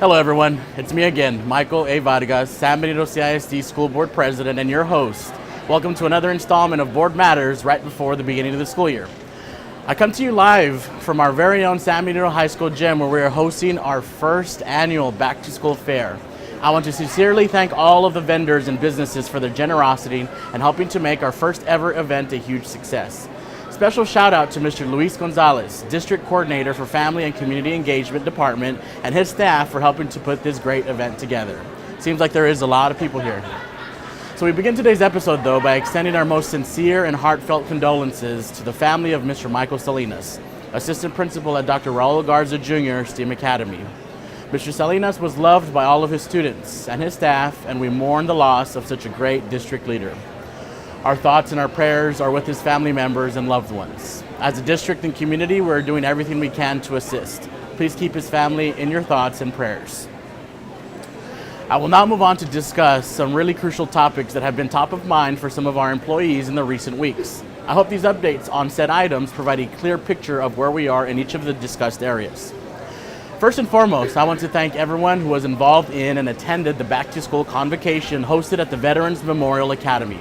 Hello everyone, it's me again, Michael A. Vargas, San Benito CISD School Board President and your host. Welcome to another installment of Board Matters right before the beginning of the school year. I come to you live from our very own San Benito High School gym where we are hosting our first annual Back to School Fair. I want to sincerely thank all of the vendors and businesses for their generosity and helping to make our first ever event a huge success. Special shout out to Mr. Luis Gonzalez, District Coordinator for Family and Community Engagement Department, and his staff for helping to put this great event together. Seems like there is a lot of people here. So we begin today's episode though by extending our most sincere and heartfelt condolences to the family of Mr. Michael Salinas, Assistant Principal at Dr. Raul Garza Jr. STEAM Academy. Mr. Salinas was loved by all of his students and his staff, and we mourn the loss of such a great district leader. Our thoughts and our prayers are with his family members and loved ones. As a district and community, we're doing everything we can to assist. Please keep his family in your thoughts and prayers. I will now move on to discuss some really crucial topics that have been top of mind for some of our employees in the recent weeks. I hope these updates on said items provide a clear picture of where we are in each of the discussed areas. First and foremost, I want to thank everyone who was involved in and attended the Back to School Convocation hosted at the Veterans Memorial Academy.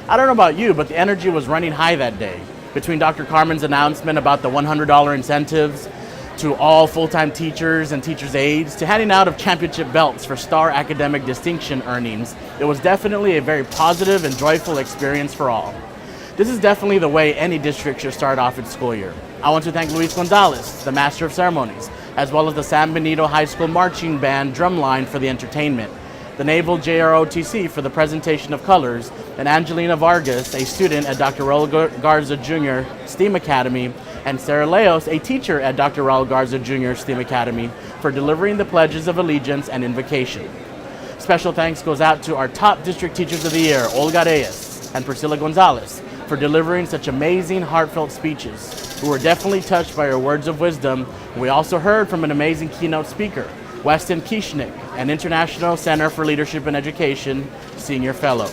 I don't know about you, but the energy was running high that day. Between Dr. Carmen's announcement about the $100 incentives, to all full-time teachers and teachers' aides, to handing out of championship belts for star academic distinction earnings, it was definitely a very positive and joyful experience for all. This is definitely the way any district should start off its school year. I want to thank Luis Gonzalez, the Master of Ceremonies, as well as the San Benito High School Marching Band drumline for the entertainment, the Naval JROTC for the presentation of colors, and Angelina Vargas, a student at Dr. Raul Garza Jr. STEAM Academy, and Sarah Leos, a teacher at Dr. Raul Garza Jr. STEAM Academy, for delivering the pledges of allegiance and invocation. Special thanks goes out to our top district teachers of the year, Olga Reyes and Priscilla Gonzalez, for delivering such amazing, heartfelt speeches. We were definitely touched by your words of wisdom. We also heard from an amazing keynote speaker, Weston Kieschnick, an International Center for Leadership and Education Senior Fellow.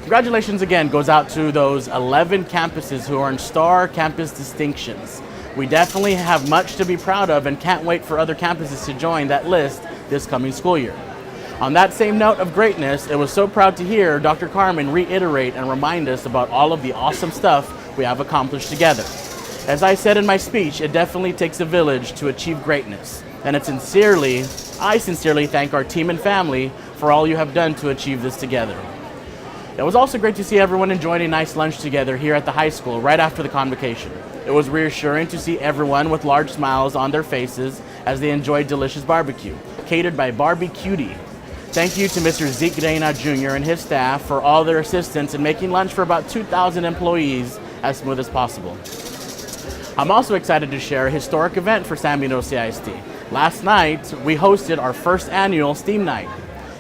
Congratulations again goes out to those 11 campuses who earned STAR Campus distinctions. We definitely have much to be proud of and can't wait for other campuses to join that list this coming school year. On that same note of greatness, it was so proud to hear Dr. Carmen reiterate and remind us about all of the awesome stuff we have accomplished together. As I said in my speech, it definitely takes a village to achieve greatness. And I sincerely thank our team and family for all you have done to achieve this together. It was also great to see everyone enjoying a nice lunch together here at the high school right after the convocation. It was reassuring to see everyone with large smiles on their faces as they enjoyed delicious barbecue, catered by Barbie Cutie. Thank you to Mr. Zeke Reyna Jr. and his staff for all their assistance in making lunch for about 2,000 employees as smooth as possible. I'm also excited to share a historic event for San Benito CISD. Last night, we hosted our first annual STEAM Night.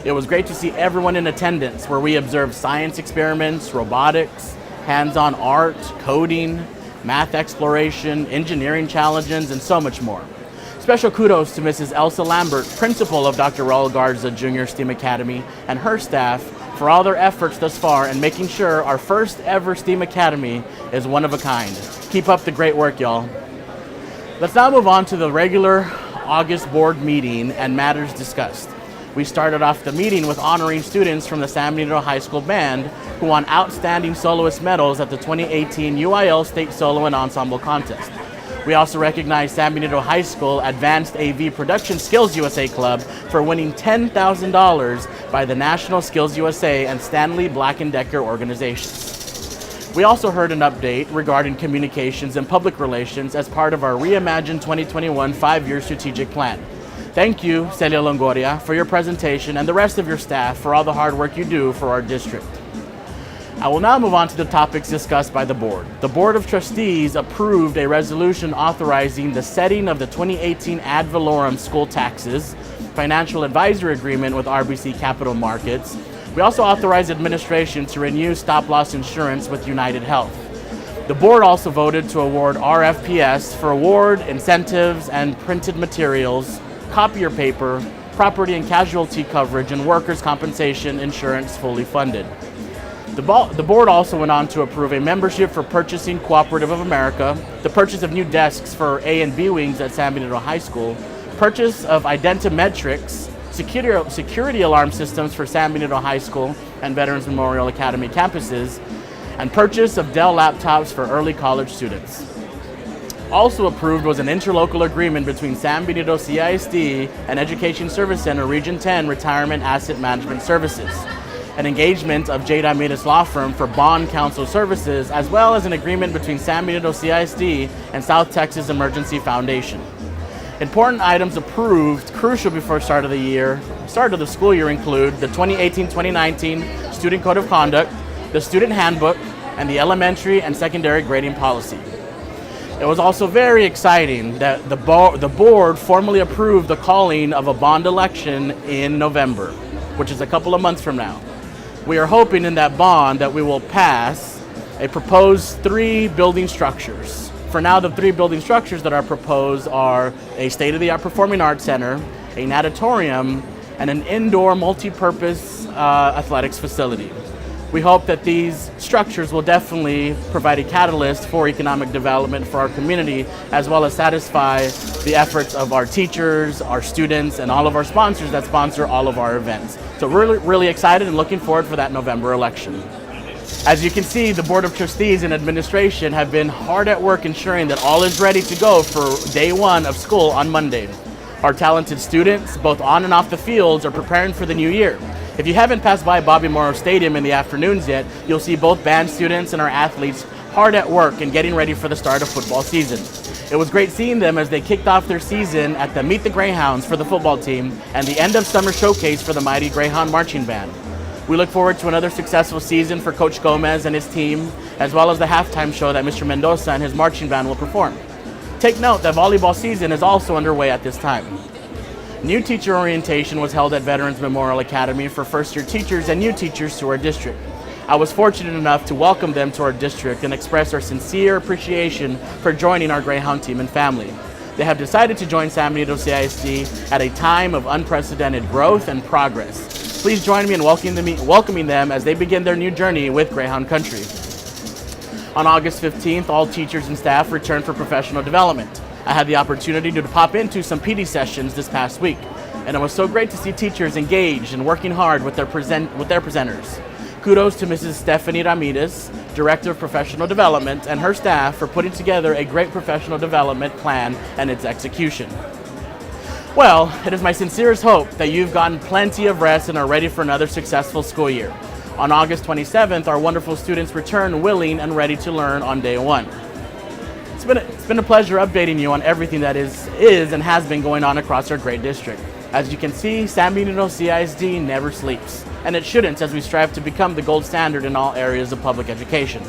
It was great to see everyone in attendance where we observed science experiments, robotics, hands-on art, coding, math exploration, engineering challenges, and so much more. Special kudos to Mrs. Elsa Lambert, principal of Dr. Raul Garza Jr. STEAM Academy, and her staff for all their efforts thus far in making sure our first ever STEAM Academy is one of a kind. Keep up the great work, y'all. Let's now move on to the regular August board meeting and matters discussed. We started off the meeting with honoring students from the San Benito High School Band who won Outstanding Soloist medals at the 2018 UIL State Solo and Ensemble Contest. We also recognized San Benito High School Advanced AV Production Skills USA Club for winning $10,000 by the National Skills USA and Stanley Black & Decker organizations. We also heard an update regarding communications and public relations as part of our Reimagine 2021 5-year strategic plan. Thank you, Celia Longoria, for your presentation and the rest of your staff for all the hard work you do for our district. I will now move on to the topics discussed by the board. The Board of Trustees approved a resolution authorizing the setting of the 2018 ad valorem school taxes, financial advisory agreement with RBC Capital Markets. We also authorized administration to renew stop-loss insurance with United Health. The board also voted to award RFPS for award, incentives, and printed materials, copier paper, property and casualty coverage, and workers' compensation insurance fully funded. The board also went on to approve a membership for Purchasing Cooperative of America, the purchase of new desks for A and B wings at San Benito High School, purchase of Identimetrics security alarm systems for San Benito High School and Veterans Memorial Academy campuses, and purchase of Dell laptops for early college students. Also approved was an interlocal agreement between San Benito CISD and Education Service Center Region 10 Retirement Asset Management Services, an engagement of J. Ramirez Law Firm for bond counsel services, as well as an agreement between San Benito CISD and South Texas Emergency Foundation. Important items approved, crucial before start of the school year include the 2018-2019 Student Code of Conduct, the Student Handbook, and the Elementary and Secondary Grading Policy. It was also very exciting that the board formally approved the calling of a bond election in November, which is a couple of months from now. We are hoping in that bond that we will pass a proposed 3 building structures. For now, the 3 building structures that are proposed are a state-of-the-art performing arts center, a natatorium, and an indoor multi-purpose athletics facility. We hope that these structures will definitely provide a catalyst for economic development for our community, as well as satisfy the efforts of our teachers, our students, and all of our sponsors that sponsor all of our events. So we're really excited and looking forward for that November election. As you can see, the Board of Trustees and administration have been hard at work ensuring that all is ready to go for day 1 of school on Monday. Our talented students, both on and off the fields, are preparing for the new year. If you haven't passed by Bobby Morrow Stadium in the afternoons yet, you'll see both band students and our athletes hard at work and getting ready for the start of football season. It was great seeing them as they kicked off their season at the Meet the Greyhounds for the football team and the end of summer showcase for the Mighty Greyhound Marching Band. We look forward to another successful season for Coach Gomez and his team, as well as the halftime show that Mr. Mendoza and his marching band will perform. Take note that volleyball season is also underway at this time. New teacher orientation was held at Veterans Memorial Academy for first-year teachers and new teachers to our district. I was fortunate enough to welcome them to our district and express our sincere appreciation for joining our Greyhound team and family. They have decided to join San Benito CISD at a time of unprecedented growth and progress. Please join me in welcoming them as they begin their new journey with Greyhound Country. On August 15th, all teachers and staff returned for professional development. I had the opportunity to pop into some PD sessions this past week, and it was so great to see teachers engaged and working hard with their presenters. Kudos to Mrs. Stephanie Ramirez, Director of Professional Development, and her staff for putting together a great professional development plan and its execution. Well, it is my sincerest hope that you've gotten plenty of rest and are ready for another successful school year. On August 27th, our wonderful students return willing and ready to learn on day 1. It's been a pleasure updating you on everything that is and has been going on across our great district. As you can see, San Benito CISD never sleeps, and it shouldn't as we strive to become the gold standard in all areas of public education.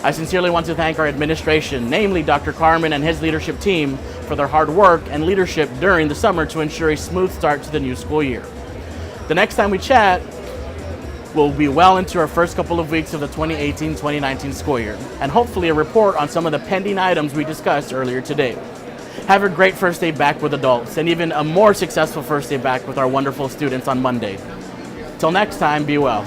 I sincerely want to thank our administration, namely Dr. Carmen and his leadership team, for their hard work and leadership during the summer to ensure a smooth start to the new school year. The next time we chat, we'll be well into our first couple of weeks of the 2018-2019 school year, and hopefully a report on some of the pending items we discussed earlier today. Have a great first day back with adults, and even a more successful first day back with our wonderful students on Monday. Till next time, be well.